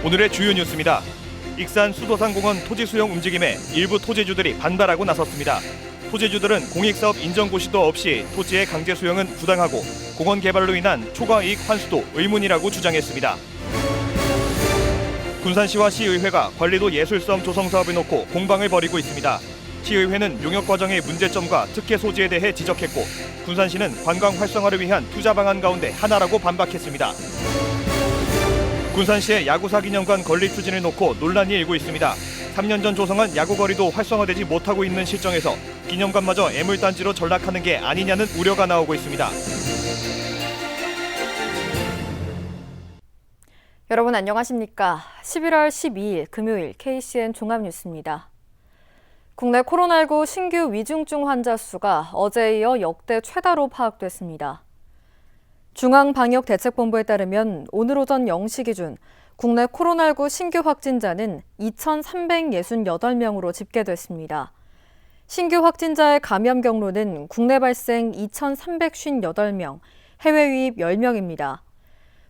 오늘의 주요 뉴스입니다. 익산 수도산공원 토지 수용 움직임에 일부 토지주들이 반발하고 나섰습니다. 토지주들은 공익사업 인정 고시도 없이 토지의 강제 수용은 부당하고 공원 개발로 인한 초과 이익 환수도 의문이라고 주장했습니다. 군산시와 시의회가 관리도 예술섬 조성 사업을 놓고 공방을 벌이고 있습니다. 시의회는 용역 과정의 문제점과 특혜 소지에 대해 지적했고 군산시는 관광 활성화를 위한 투자 방안 가운데 하나라고 반박했습니다. 군산시의 야구사 기념관 건립 추진을 놓고 논란이 일고 있습니다. 3년 전 조성한 야구거리도 활성화되지 못하고 있는 실정에서 기념관마저 애물단지로 전락하는 게 아니냐는 우려가 나오고 있습니다. 여러분 안녕하십니까? 11월 12일 금요일 KCN 종합뉴스입니다. 국내 코로나19 신규 위중증 환자 수가 어제에 이어 역대 최다로 파악됐습니다. 중앙방역대책본부에 따르면 오늘 오전 0시 기준 국내 코로나19 신규 확진자는 2,368명으로 집계됐습니다. 신규 확진자의 감염 경로는 국내 발생 2,358명, 해외 유입 10명입니다.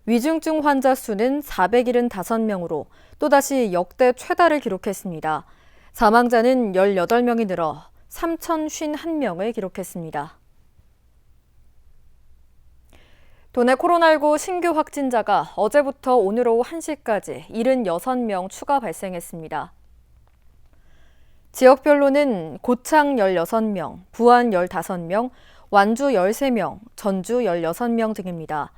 위중증 환자 수는 475명으로 또다시 역대 최다를 기록했습니다. 사망자는 18명이 늘어 3,051명을 기록했습니다. 도내 코로나19 신규 확진자가 어제부터 오늘 오후 1시까지 76명 추가 발생했습니다. 지역별로는 고창 16명, 부안 15명, 완주 13명, 전주 16명 등입니다.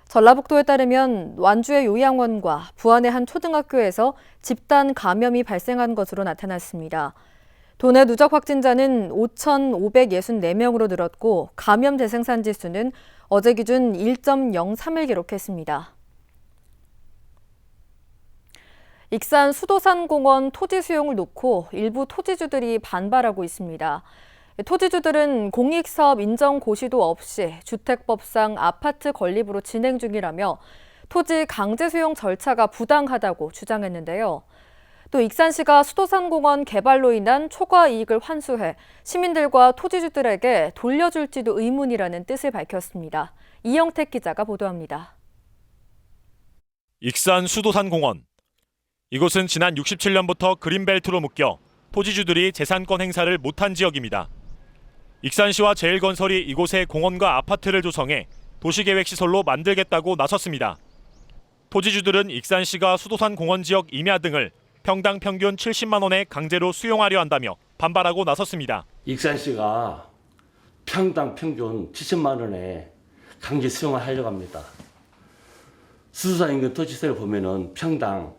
전라북도에 따르면 완주의 요양원과 부안의 한 초등학교에서 집단 감염이 발생한 것으로 나타났습니다. 도내 누적 확진자는 5,564명으로 늘었고 감염 대생산 지수는 어제 기준 1.03을 기록했습니다. 익산 수도산공원 토지 수용을 놓고 일부 토지주들이 반발하고 있습니다. 토지주들은 공익사업 인정 고시도 없이 주택법상 아파트 건립으로 진행 중이라며 토지 강제 수용 절차가 부당하다고 주장했는데요. 또 익산시가 수도산공원 개발로 인한 초과 이익을 환수해 시민들과 토지주들에게 돌려줄지도 의문이라는 뜻을 밝혔습니다. 이영택 기자가 보도합니다. 익산 수도산공원. 이곳은 지난 67년부터 그린벨트로 묶여 토지주들이 재산권 행사를 못한 지역입니다. 익산시와 제일건설이 이곳에 공원과 아파트를 조성해 도시계획시설로 만들겠다고 나섰습니다. 토지주들은 익산시가 수도산공원 지역 임야 등을 평당 평균 70만 원에 강제로 수용하려 한다며 반발하고 나섰습니다. 익산시가 평당 평균 70만 원에 강제 수용을 하려고 합니다. 수도산 인근 토지세를 보면은 평당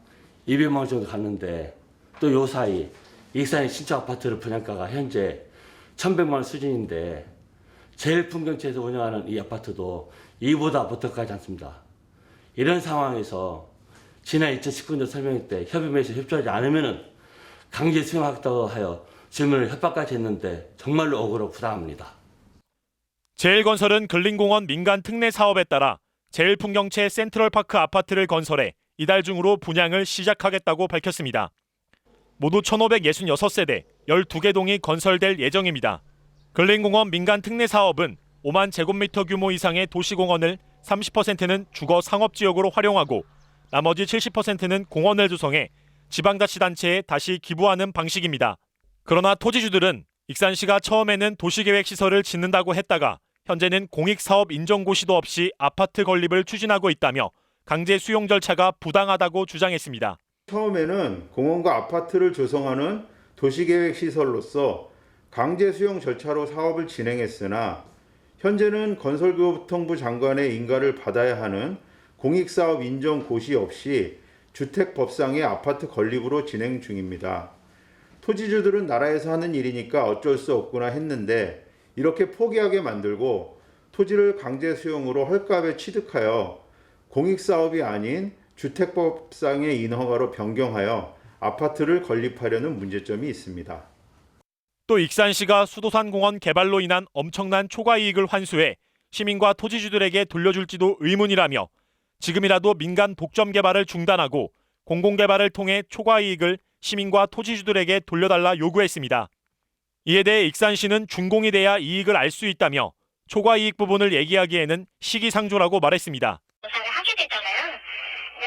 200만 원 정도 갔는데 또 요 사이 익산의 신축 아파트를 분양가가 현재 1,100만 원 수준인데 제일풍경채에서 운영하는 이 아파트도 이보다 보태가지 않습니다. 이런 상황에서 지난 2019년 설명회 때 협의회에서 협조하지 않으면 강제 수용하겠다고 하여 주민을 협박까지 했는데 정말로 억울하고 부당합니다. 제일건설은 근린공원 민간 특례 사업에 따라 제일풍경채 센트럴파크 아파트를 건설해 이달 중으로 분양을 시작하겠다고 밝혔습니다. 모두 1,566세대 12개 동이 건설될 예정입니다. 근린공원 민간 특례 사업은 5만 제곱미터 규모 이상의 도시공원을 30%는 주거 상업지역으로 활용하고 나머지 70%는 공원을 조성해 지방자치단체에 다시 기부하는 방식입니다. 그러나 토지주들은 익산시가 처음에는 도시계획시설을 짓는다고 했다가 현재는 공익사업 인정고시도 없이 아파트 건립을 추진하고 있다며 강제 수용 절차가 부당하다고 주장했습니다. 처음에는 공원과 아파트를 조성하는 도시계획시설로서 강제 수용 절차로 사업을 진행했으나 현재는 건설교통부 장관의 인가를 받아야 하는 공익사업 인정 고시 없이 주택법상의 아파트 건립으로 진행 중입니다. 토지주들은 나라에서 하는 일이니까 어쩔 수 없구나 했는데 이렇게 포기하게 만들고 토지를 강제 수용으로 헐값에 취득하여 공익사업이 아닌 주택법상의 인허가로 변경하여 아파트를 건립하려는 문제점이 있습니다. 또 익산시가 수도산공원 개발로 인한 엄청난 초과 이익을 환수해 시민과 토지주들에게 돌려줄지도 의문이라며 지금이라도 민간 독점 개발을 중단하고 공공개발을 통해 초과 이익을 시민과 토지주들에게 돌려달라 요구했습니다. 이에 대해 익산시는 준공이 돼야 이익을 알 수 있다며 초과 이익 부분을 얘기하기에는 시기상조라고 말했습니다. 하게 되잖아요.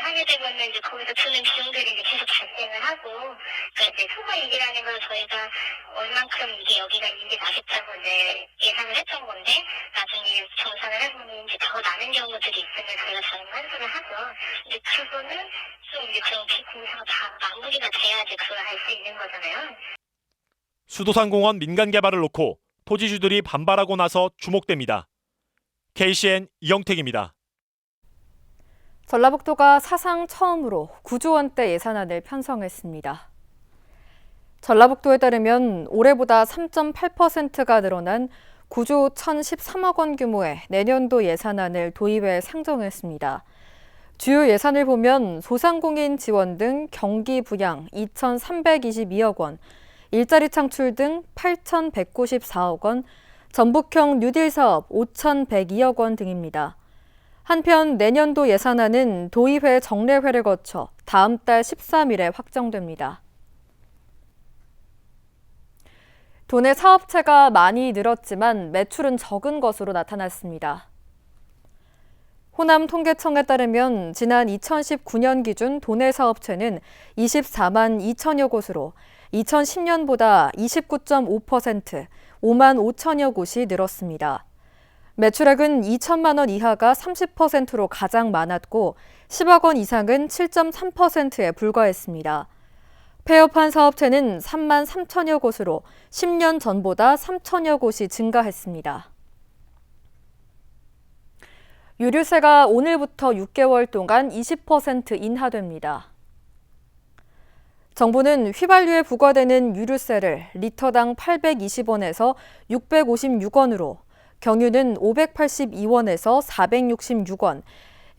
하게 되면 되면 이제 거기서 주는 비용들이 이제 계속 발생을 하고, 그러니까 이제 소모이익이라는 걸 저희가 얼만큼 이게 여기가 이익이 나겠다고 이제 예상을 했던 건데, 나중에 정산을 해보면 이제 더 나는 경우들이 있으면 저희가 전부 환수를 하고, 이제 그거는 좀 이제 그런 공사가 다 마무리가 돼야지 그걸 할 수 있는 거잖아요. 수도산공원 민간 개발을 놓고 토지주들이 반발하고 나서 주목됩니다. KCN 이영택입니다. 전라북도가 사상 처음으로 9조 원대 예산안을 편성했습니다. 전라북도에 따르면 올해보다 3.8%가 늘어난 9조 1,013억 원 규모의 내년도 예산안을 도입해 상정했습니다. 주요 예산을 보면 소상공인 지원 등 경기 부양 2,322억 원, 일자리 창출 등 8,194억 원, 전북형 뉴딜 사업 5,102억 원 등입니다. 한편 내년도 예산안은 도의회 정례회를 거쳐 다음 달 13일에 확정됩니다. 도내 사업체가 많이 늘었지만 매출은 적은 것으로 나타났습니다. 호남 통계청에 따르면 지난 2019년 기준 도내 사업체는 24만 2천여 곳으로 2010년보다 29.5%, 5만 5천여 곳이 늘었습니다. 매출액은 2천만 원 이하가 30%로 가장 많았고 10억 원 이상은 7.3%에 불과했습니다. 폐업한 사업체는 3만 3천여 곳으로 10년 전보다 3천여 곳이 증가했습니다. 유류세가 오늘부터 6개월 동안 20% 인하됩니다. 정부는 휘발유에 부과되는 유류세를 리터당 820원에서 656원으로, 경유는 582원에서 466원,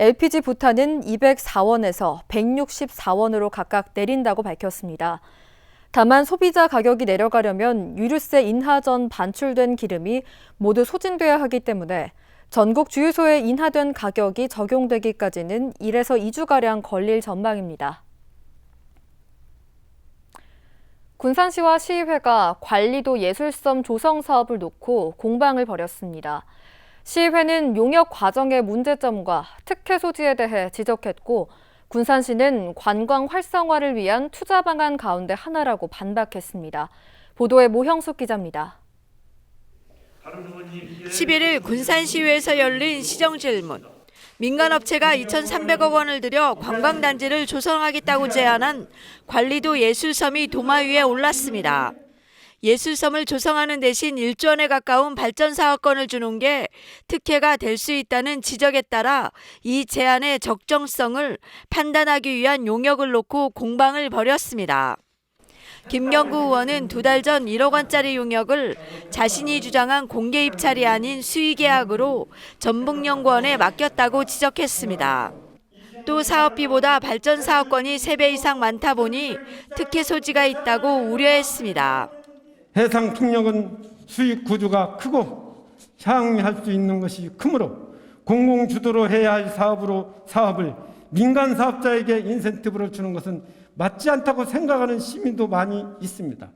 LPG 부탄은 204원에서 164원으로 각각 내린다고 밝혔습니다. 다만 소비자 가격이 내려가려면 유류세 인하 전 반출된 기름이 모두 소진돼야 하기 때문에 전국 주유소에 인하된 가격이 적용되기까지는 1에서 2주가량 걸릴 전망입니다. 군산시와 시의회가 관리도 예술섬 조성 사업을 놓고 공방을 벌였습니다. 시의회는 용역 과정의 문제점과 특혜 소지에 대해 지적했고, 군산시는 관광 활성화를 위한 투자 방안 가운데 하나라고 반박했습니다. 보도에 모형숙 기자입니다. 11일 군산시의회에서 열린 시정질문. 민간업체가 2,300억 원을 들여 관광단지를 조성하겠다고 제안한 관리도 예술섬이 도마 위에 올랐습니다. 예술섬을 조성하는 대신 1조 원에 가까운 발전 사업권을 주는 게 특혜가 될 수 있다는 지적에 따라 이 제안의 적정성을 판단하기 위한 용역을 놓고 공방을 벌였습니다. 김경구 의원은 2달 전 1억 원짜리 용역을 자신이 주장한 공개 입찰이 아닌 수의 계약으로 전북연구원에 맡겼다고 지적했습니다. 또 사업비보다 발전 사업권이 3배 이상 많다 보니 특혜 소지가 있다고 우려했습니다. 해상 풍력은 수익 구조가 크고 향유할 수 있는 것이 크므로 공공주도로 해야 할 사업을 민간 사업자에게 인센티브를 주는 것은 맞지 않다고 생각하는 시민도 많이 있습니다.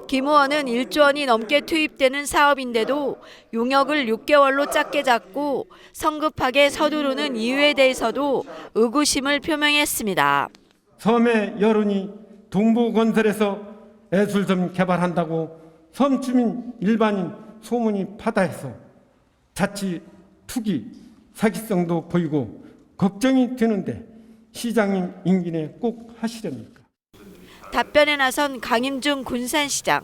김 의원은 1조 원이 넘게 투입되는 사업인데도 용역을 6개월로 짧게 잡고 성급하게 서두르는 이유에 대해서도 의구심을 표명했습니다. 섬의 여론이 동부건설에서 예술섬 개발한다고 섬주민 일반인 소문이 파다해서 자칫 투기, 사기성도 보이고 걱정이 되는데 시장님 임기 내에 꼭 하시렵니까? 답변에 나선 강임중 군산시장.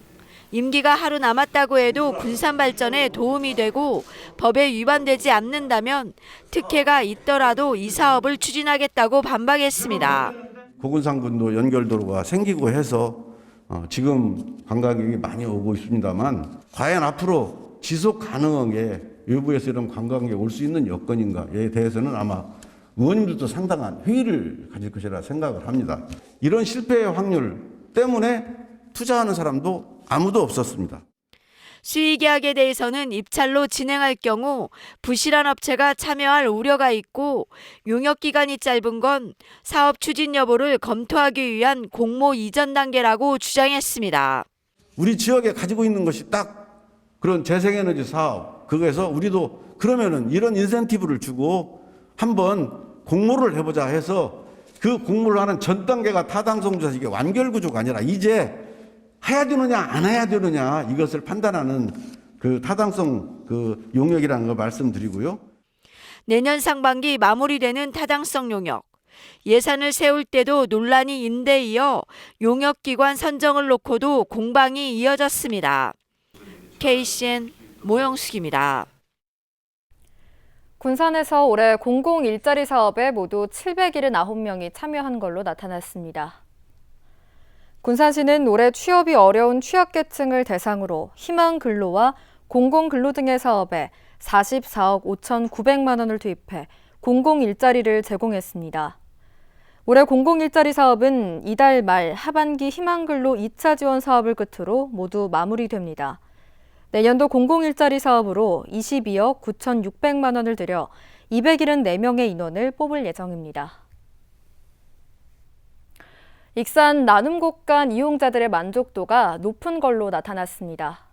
임기가 하루 남았다고 해도 군산 발전에 도움이 되고 법에 위반되지 않는다면 특혜가 있더라도 이 사업을 추진하겠다고 반박했습니다. 고군산군도 연결도로가 생기고 해서 지금 관광객이 많이 오고 있습니다만 과연 앞으로 지속 가능하게 외부에서 이런 관광객이 올 수 있는 여건인가에 대해서는 아마 의원님들도 상당한 회의를 가질 것이라 생각을 합니다. 이런 실패의 확률 때문에 투자하는 사람도 아무도 없었습니다. 수의계약에 대해서는 입찰로 진행할 경우 부실한 업체가 참여할 우려가 있고 용역 기간이 짧은 건 사업 추진 여부를 검토하기 위한 공모 이전 단계라고 주장했습니다. 우리 지역에 가지고 있는 것이 딱 그런 재생에너지 사업, 그거에서 우리도 그러면은 이런 인센티브를 주고 한번 공모를 해보자 해서 그 공모를 하는 전 단계가 타당성 조사, 이게 완결 구조가 아니라 이제 해야 되느냐 안 해야 되느냐 이것을 판단하는 그 타당성 그 용역이라는 걸 말씀드리고요. 내년 상반기 마무리되는 타당성 용역. 예산을 세울 때도 논란이 인데 이어 용역기관 선정을 놓고도 공방이 이어졌습니다. KCN 모영숙입니다. 군산에서 올해 공공 일자리 사업에 모두 779명이 참여한 걸로 나타났습니다. 군산시는 올해 취업이 어려운 취약계층을 대상으로 희망근로와 공공근로 등의 사업에 44억 5,900만 원을 투입해 공공일자리를 제공했습니다. 올해 공공일자리 사업은 이달 말 하반기 희망근로 2차 지원 사업을 끝으로 모두 마무리됩니다. 내년도 공공일자리 사업으로 22억 9,600만 원을 들여 274명의 인원을 뽑을 예정입니다. 익산 나눔곡간 이용자들의 만족도가 높은 걸로 나타났습니다.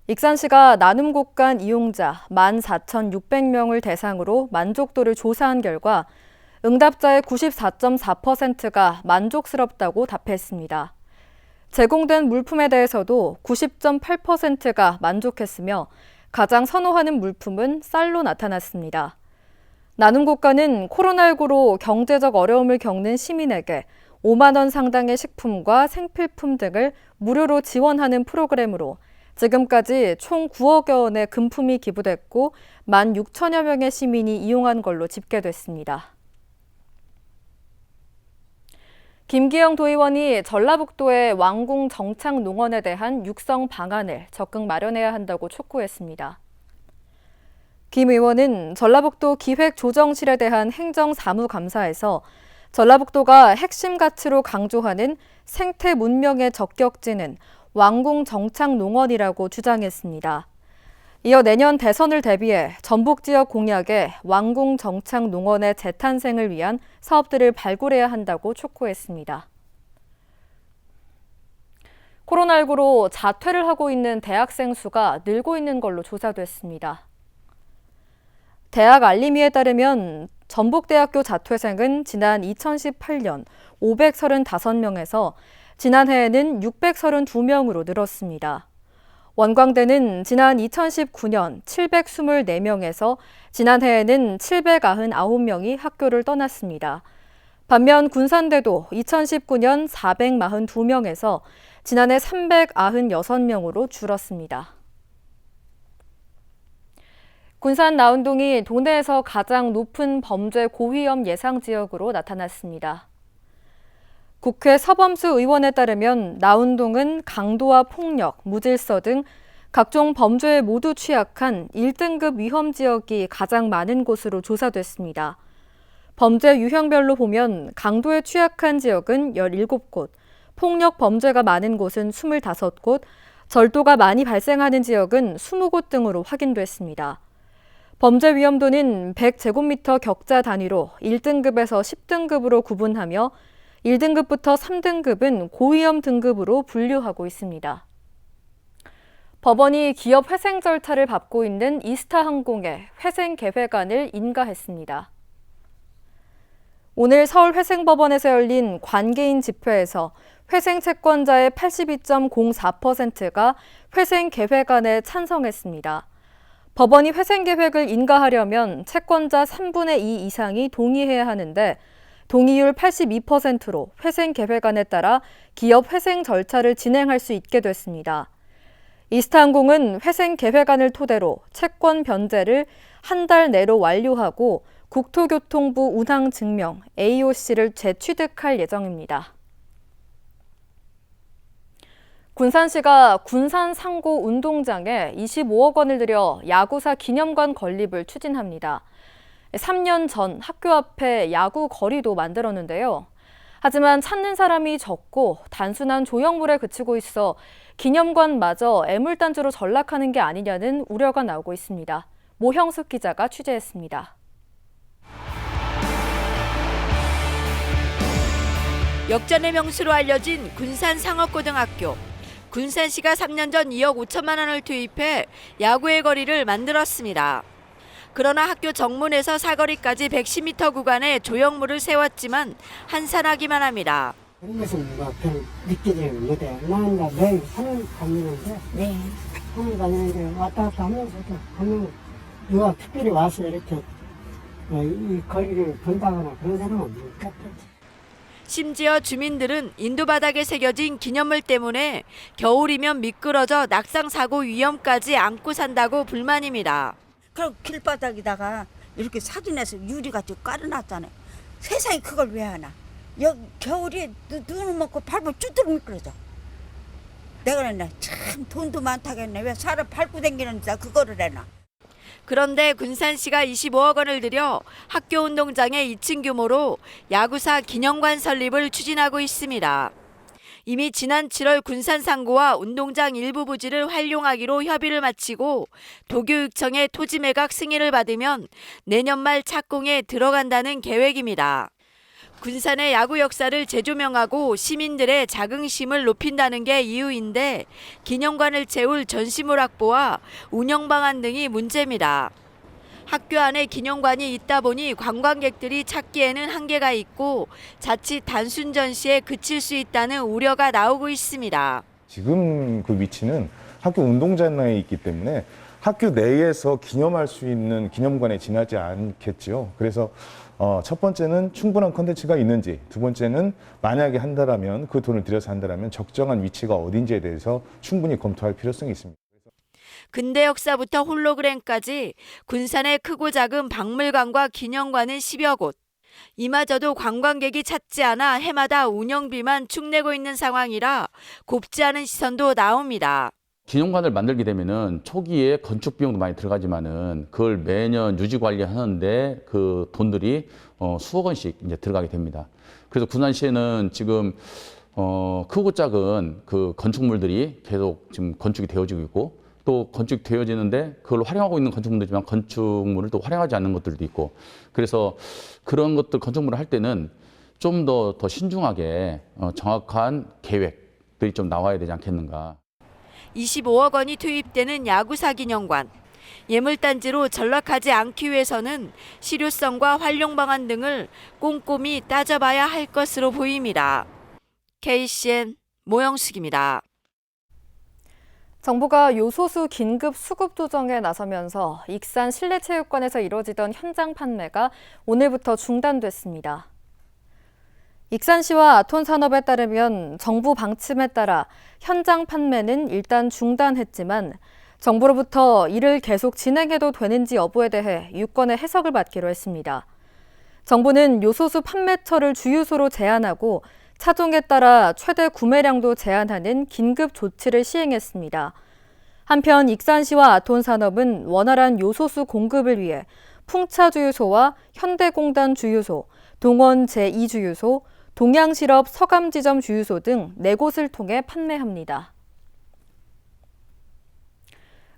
익산시가 나눔곡간 이용자 14,600명을 대상으로 만족도를 조사한 결과 응답자의 94.4%가 만족스럽다고 답했습니다. 제공된 물품에 대해서도 90.8%가 만족했으며 가장 선호하는 물품은 쌀로 나타났습니다. 나눔곡간은 코로나19로 경제적 어려움을 겪는 시민에게 5만 원 상당의 식품과 생필품 등을 무료로 지원하는 프로그램으로 지금까지 총 9억여 원의 금품이 기부됐고 16,000여 명의 시민이 이용한 걸로 집계됐습니다. 김기영 도의원이 전라북도의 왕궁 정착 농원에 대한 육성 방안을 적극 마련해야 한다고 촉구했습니다. 김 의원은 전라북도 기획조정실에 대한 행정사무감사에서 전라북도가 핵심 가치로 강조하는 생태 문명의 적격지는 왕궁 정착 농원이라고 주장했습니다. 이어 내년 대선을 대비해 전북 지역 공약에 왕궁 정착 농원의 재탄생을 위한 사업들을 발굴해야 한다고 촉구했습니다. 코로나19로 자퇴를 하고 있는 대학생 수가 늘고 있는 걸로 조사됐습니다. 대학 알림이에 따르면 전북대학교 자퇴생은 지난 2018년 535명에서 지난해에는 632명으로 늘었습니다. 원광대는 지난 2019년 724명에서 지난해에는 799명이 학교를 떠났습니다. 반면 군산대도 2019년 442명에서 지난해 396명으로 줄었습니다. 군산 나운동이 도내에서 가장 높은 범죄 고위험 예상 지역으로 나타났습니다. 국회 서범수 의원에 따르면 나운동은 강도와 폭력, 무질서 등 각종 범죄에 모두 취약한 1등급 위험 지역이 가장 많은 곳으로 조사됐습니다. 범죄 유형별로 보면 강도에 취약한 지역은 17곳, 폭력 범죄가 많은 곳은 25곳, 절도가 많이 발생하는 지역은 20곳 등으로 확인됐습니다. 범죄 위험도는 100제곱미터 격자 단위로 1등급에서 10등급으로 구분하며 1등급부터 3등급은 고위험 등급으로 분류하고 있습니다. 법원이 기업 회생 절차를 밟고 있는 이스타항공의 회생 계획안을 인가했습니다. 오늘 서울회생법원에서 열린 관계인 집회에서 회생 채권자의 82.04%가 회생 계획안에 찬성했습니다. 법원이 회생 계획을 인가하려면 채권자 3분의 2 이상이 동의해야 하는데 동의율 82%로 회생 계획안에 따라 기업 회생 절차를 진행할 수 있게 됐습니다. 이스타항공은 회생 계획안을 토대로 채권 변제를 한 달 내로 완료하고 국토교통부 운항 증명 AOC를 재취득할 예정입니다. 군산시가 군산 상고 운동장에 25억 원을 들여 야구사 기념관 건립을 추진합니다. 3년 전 학교 앞에 야구 거리도 만들었는데요. 하지만 찾는 사람이 적고 단순한 조형물에 그치고 있어 기념관마저 애물단지로 전락하는 게 아니냐는 우려가 나오고 있습니다. 모형숙 기자가 취재했습니다. 역전의 명수로 알려진 군산 상업고등학교. 군산시가 3년 전 2억 5천만 원을 투입해 야구의 거리를 만들었습니다. 그러나 학교 정문에서 사거리까지 110m 구간에 조형물을 세웠지만 한산하기만 합니다. 그런 것은 뭐별 느끼지를 못해요. 나는 매일 산을 다니는데, 산을 다니는데 왔다 갔다 하면서도 보면 누가 특별히 와서 이렇게 이 거리를 본다거나 그런 사람은 없는 것 같아요. 심지어 주민들은 인도 바닥에 새겨진 기념물 때문에 겨울이면 미끄러져 낙상 사고 위험까지 안고 산다고 불만입니다. 그럼 길바닥에다가 이렇게 사진에서 유리같이 깔아놨잖아요. 세상에 그걸 왜 하나? 여기 겨울에 눈을 먹고 밟으면 쭈뚜룩 미끄러져. 내가 그랬네. 참 돈도 많다겠네. 왜 사람 밟고 다니는데 그거를 해놔. 그런데 군산시가 25억 원을 들여 학교 운동장의 2층 규모로 야구사 기념관 설립을 추진하고 있습니다. 이미 지난 7월 군산상고와 운동장 일부 부지를 활용하기로 협의를 마치고 도교육청의 토지 매각 승인을 받으면 내년 말 착공에 들어간다는 계획입니다. 군산의 야구 역사를 재조명하고 시민들의 자긍심을 높인다는 게 이유인데 기념관을 채울 전시물 확보와 운영 방안 등이 문제입니다. 학교 안에 기념관이 있다 보니 관광객들이 찾기에는 한계가 있고 자칫 단순 전시에 그칠 수 있다는 우려가 나오고 있습니다. 지금 그 위치는 학교 운동장에 있기 때문에 학교 내에서 기념할 수 있는 기념관에 지나지 않겠죠. 그래서 첫 번째는 충분한 콘텐츠가 있는지, 두 번째는 만약에 한다라면 그 돈을 들여서 한다라면 적정한 위치가 어딘지에 대해서 충분히 검토할 필요성이 있습니다. 근대 역사부터 홀로그램까지 군산의 크고 작은 박물관과 기념관은 10여 곳. 이마저도 관광객이 찾지 않아 해마다 운영비만 축내고 있는 상황이라 곱지 않은 시선도 나옵니다. 기념관을 만들게 되면은 초기에 건축 비용도 많이 들어가지만은 그걸 매년 유지 관리하는데 그 돈들이 수억 원씩 이제 들어가게 됩니다. 그래서 군산시에는 지금 크고 작은 그 건축물들이 계속 지금 건축이 되어지고 있고 또 건축되어지는데 그걸 활용하고 있는 건축물들이지만 건축물을 또 활용하지 않는 것들도 있고 그래서 그런 것들 건축물을 할 때는 좀 더 신중하게 정확한 계획들이 좀 나와야 되지 않겠는가. 25억 원이 투입되는 야구사 기념관. 예물단지로 전락하지 않기 위해서는 실효성과 활용 방안 등을 꼼꼼히 따져봐야 할 것으로 보입니다. KCN 모영숙입니다. 정부가 요소수 긴급 수급 조정에 나서면서 익산 실내체육관에서 이뤄지던 현장 판매가 오늘부터 중단됐습니다. 익산시와 아톤산업에 따르면 정부 방침에 따라 현장 판매는 일단 중단했지만 정부로부터 이를 계속 진행해도 되는지 여부에 대해 유권의 해석을 받기로 했습니다. 정부는 요소수 판매처를 주유소로 제한하고 차종에 따라 최대 구매량도 제한하는 긴급 조치를 시행했습니다. 한편 익산시와 아톤산업은 원활한 요소수 공급을 위해 풍차주유소와 현대공단 주유소, 동원 제2주유소, 동양실업 서감지점 주유소 등 4곳을 통해 판매합니다.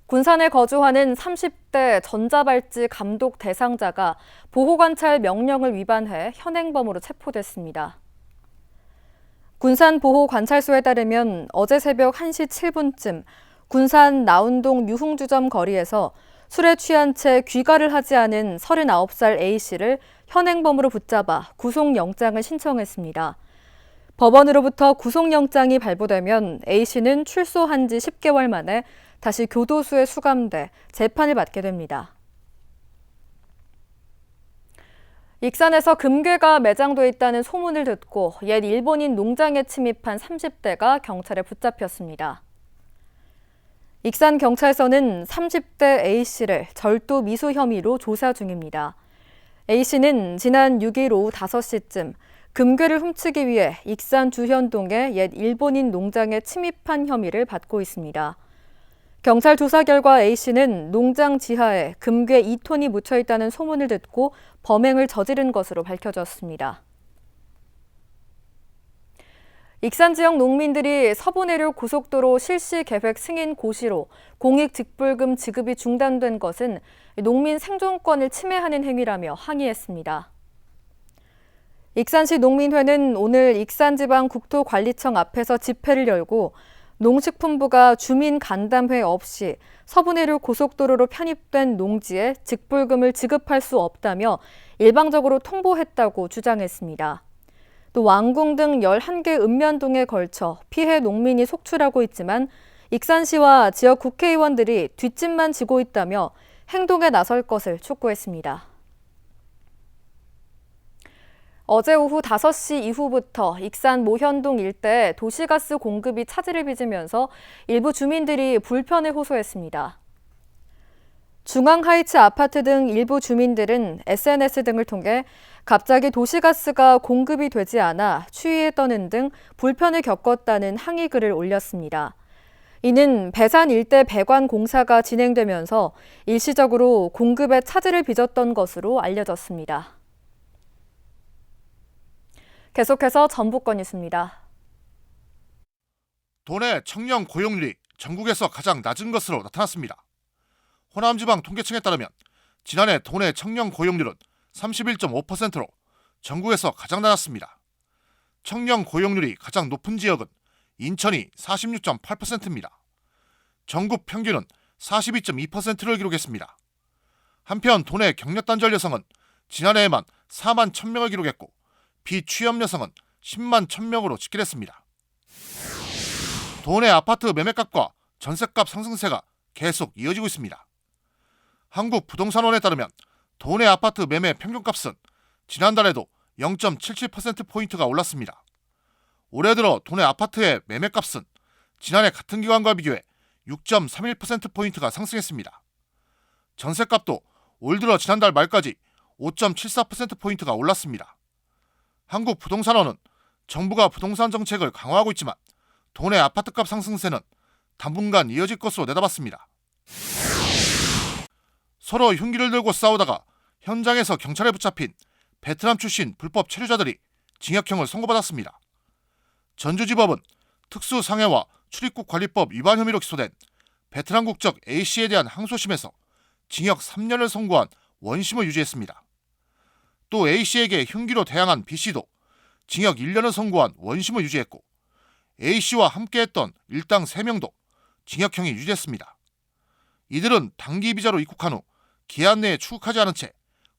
군산에 거주하는 30대 전자발찌 감독 대상자가 보호관찰 명령을 위반해 현행범으로 체포됐습니다. 군산 보호관찰소에 따르면 어제 새벽 1시 7분쯤 군산 나운동 유흥주점 거리에서 술에 취한 채 귀가를 하지 않은 39살 A씨를 현행범으로 붙잡아 구속영장을 신청했습니다. 법원으로부터 구속영장이 발부되면 A씨는 출소한 지 10개월 만에 다시 교도소에 수감돼 재판을 받게 됩니다. 익산에서 금괴가 매장돼 있다는 소문을 듣고 옛 일본인 농장에 침입한 30대가 경찰에 붙잡혔습니다. 익산경찰서는 30대 A씨를 절도 미수 혐의로 조사 중입니다. A씨는 지난 6일 오후 5시쯤 금괴를 훔치기 위해 익산 주현동의 옛 일본인 농장에 침입한 혐의를 받고 있습니다. 경찰 조사 결과 A씨는 농장 지하에 금괴 2톤이 묻혀 있다는 소문을 듣고 범행을 저지른 것으로 밝혀졌습니다. 익산 지역 농민들이 서부내륙 고속도로 실시 계획 승인 고시로 공익직불금 지급이 중단된 것은 농민 생존권을 침해하는 행위라며 항의했습니다. 익산시 농민회는 오늘 익산지방국토관리청 앞에서 집회를 열고 농식품부가 주민 간담회 없이 서분해류 고속도로로 편입된 농지에 직불금을 지급할 수 없다며 일방적으로 통보했다고 주장했습니다. 또 왕궁 등 11개 읍면동에 걸쳐 피해 농민이 속출하고 있지만 익산시와 지역 국회의원들이 뒷짐만 지고 있다며 행동에 나설 것을 촉구했습니다. 어제 오후 5시 이후부터 익산 모현동 일대에 도시가스 공급이 차질을 빚으면서 일부 주민들이 불편을 호소했습니다. 중앙하이츠 아파트 등 일부 주민들은 SNS 등을 통해 갑자기 도시가스가 공급이 되지 않아 추위에 떠는 등 불편을 겪었다는 항의 글을 올렸습니다. 이는 배산 일대 배관 공사가 진행되면서 일시적으로 공급에 차질을 빚었던 것으로 알려졌습니다. 계속해서 전북권 뉴스입니다. 도내 청년 고용률이 전국에서 가장 낮은 것으로 나타났습니다. 호남지방 통계청에 따르면 지난해 도내 청년 고용률은 31.5%로 전국에서 가장 낮았습니다. 청년 고용률이 가장 높은 지역은 인천이 46.8%입니다. 전국 평균은 42.2%를 기록했습니다. 한편 도내 경력단절 여성은 지난해에만 4만 1,000명을 기록했고 비취업 여성은 10만 1,000명으로 집계됐습니다. 도내 아파트 매매값과 전셋값 상승세가 계속 이어지고 있습니다. 한국부동산원에 따르면 도내 아파트 매매 평균값은 지난달에도 0.77%포인트가 올랐습니다. 올해 들어 도내 아파트의 매매값은 지난해 같은 기간과 비교해 6.31%포인트가 상승했습니다. 전셋값도 올 들어 지난달 말까지 5.74%포인트가 올랐습니다. 한국부동산원은 정부가 부동산 정책을 강화하고 있지만 도내 아파트값 상승세는 당분간 이어질 것으로 내다봤습니다. 서로 흉기를 들고 싸우다가 현장에서 경찰에 붙잡힌 베트남 출신 불법 체류자들이 징역형을 선고받았습니다. 전주지법은 특수상해와 출입국 관리법 위반 혐의로 기소된 베트남 국적 A씨에 대한 항소심에서 징역 3년을 선고한 원심을 유지했습니다. 또 A씨에게 흉기로 대항한 B씨도 징역 1년을 선고한 원심을 유지했고 A씨와 함께했던 일당 3명도 징역형이 유지됐습니다. 이들은 단기 비자로 입국한 후 기한 내에 출국하지 않은 채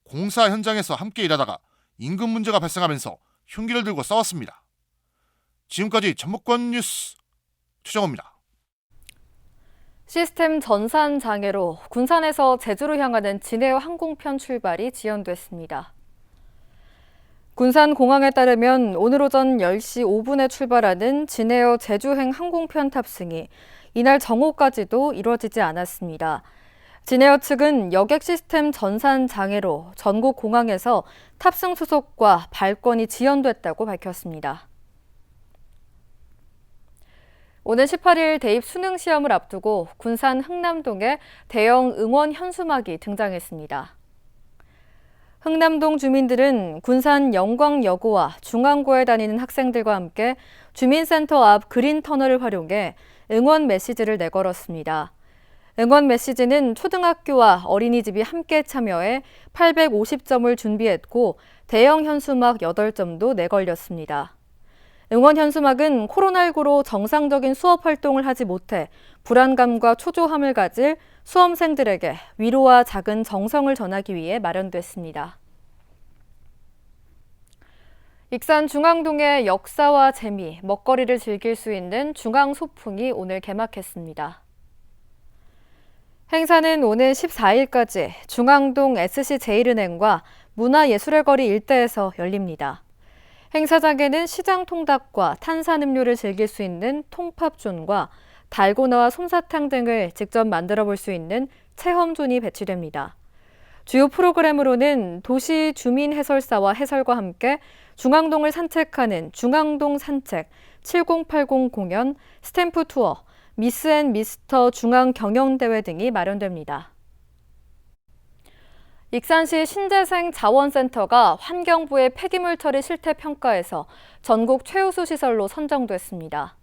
공사 현장에서 함께 일하다가 임금 문제가 발생하면서 흉기를 들고 싸웠습니다. 지금까지 전북권 뉴스 최정호입니다. 시스템 전산 장애로 군산에서 제주로 향하는 진에어 항공편 출발이 지연됐습니다. 군산공항에 따르면 오늘 오전 10시 5분에 출발하는 진에어 제주행 항공편 탑승이 이날 정오까지도 이뤄지지 않았습니다. 진에어 측은 여객 시스템 전산 장애로 전국 공항에서 탑승 수속과 발권이 지연됐다고 밝혔습니다. 오늘 18일 대입 수능 시험을 앞두고 군산 흥남동에 대형 응원 현수막이 등장했습니다. 흥남동 주민들은 군산 영광여고와 중앙고에 다니는 학생들과 함께 주민센터 앞 그린터널을 활용해 응원 메시지를 내걸었습니다. 응원 메시지는 초등학교와 어린이집이 함께 참여해 850점을 준비했고 대형 현수막 8점도 내걸렸습니다. 응원 현수막은 코로나19로 정상적인 수업 활동을 하지 못해 불안감과 초조함을 가질 수험생들에게 위로와 작은 정성을 전하기 위해 마련됐습니다. 익산 중앙동의 역사와 재미, 먹거리를 즐길 수 있는 중앙소풍이 오늘 개막했습니다. 행사는 오늘 14일까지 중앙동 SC제일은행과 문화예술의 거리 일대에서 열립니다. 행사장에는 시장 통닭과 탄산음료를 즐길 수 있는 통팝존과 달고나와 솜사탕 등을 직접 만들어 볼 수 있는 체험존이 배치됩니다. 주요 프로그램으로는 도시 주민 해설사와 해설과 함께 중앙동을 산책하는 중앙동 산책, 7080 공연, 스탬프 투어, 미스 앤 미스터 중앙 경영대회 등이 마련됩니다. 익산시 신재생 자원센터가 환경부의 폐기물 처리 실태 평가에서 전국 최우수 시설로 선정됐습니다.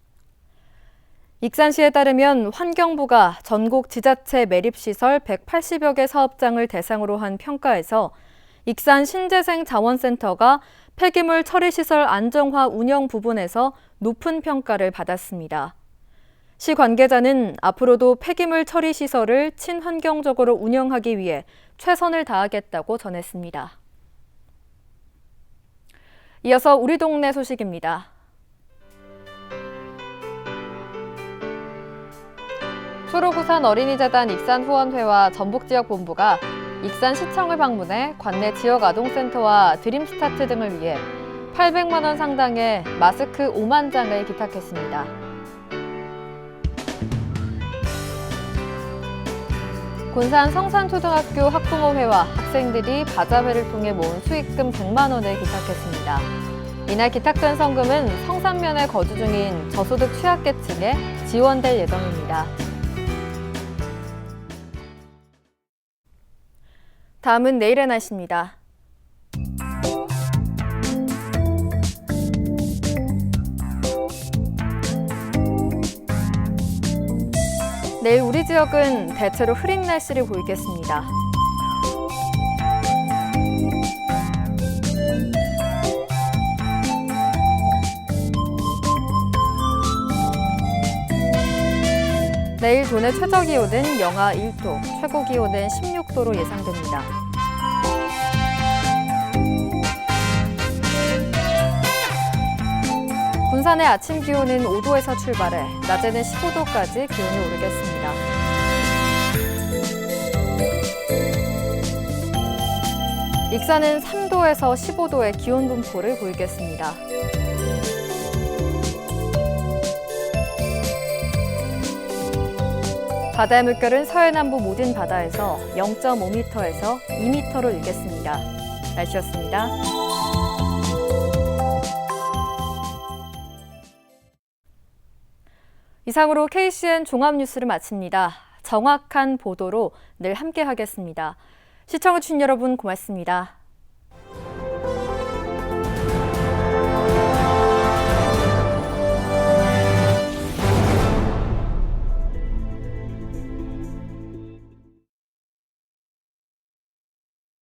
익산시에 따르면 환경부가 전국 지자체 매립시설 180여 개 사업장을 대상으로 한 평가에서 익산 신재생 자원센터가 폐기물 처리시설 안정화 운영 부분에서 높은 평가를 받았습니다. 시 관계자는 앞으로도 폐기물 처리 시설을 친환경적으로 운영하기 위해 최선을 다하겠다고 전했습니다. 이어서 우리 동네 소식입니다. 초록우산 어린이재단 익산후원회와 전북지역본부가 익산시청을 방문해 관내 지역아동센터와 드림스타트 등을 위해 800만 원 상당의 마스크 5만 장을 기탁했습니다. 군산 성산초등학교 학부모회와 학생들이 바자회를 통해 모은 수익금 100만 원을 기탁했습니다. 이날 기탁된 성금은 성산면에 거주 중인 저소득 취약계층에 지원될 예정입니다. 다음은 내일의 날씨입니다. 내일 우리 지역은 대체로 흐린 날씨를 보이겠습니다. 내일 도내 최저기온은 영하 1도, 최고기온은 16도로 예상됩니다. 군산의 아침 기온은 5도에서 출발해 낮에는 15도까지 기온이 오르겠습니다. 익산은 3도에서 15도의 기온 분포를 보이겠습니다. 바다의 물결은 서해남부 모든 바다에서 0.5m에서 2m로 일겠습니다. 날씨였습니다. 이상으로 KCN 종합뉴스를 마칩니다. 정확한 보도로 늘 함께하겠습니다. 시청해주신 여러분 고맙습니다.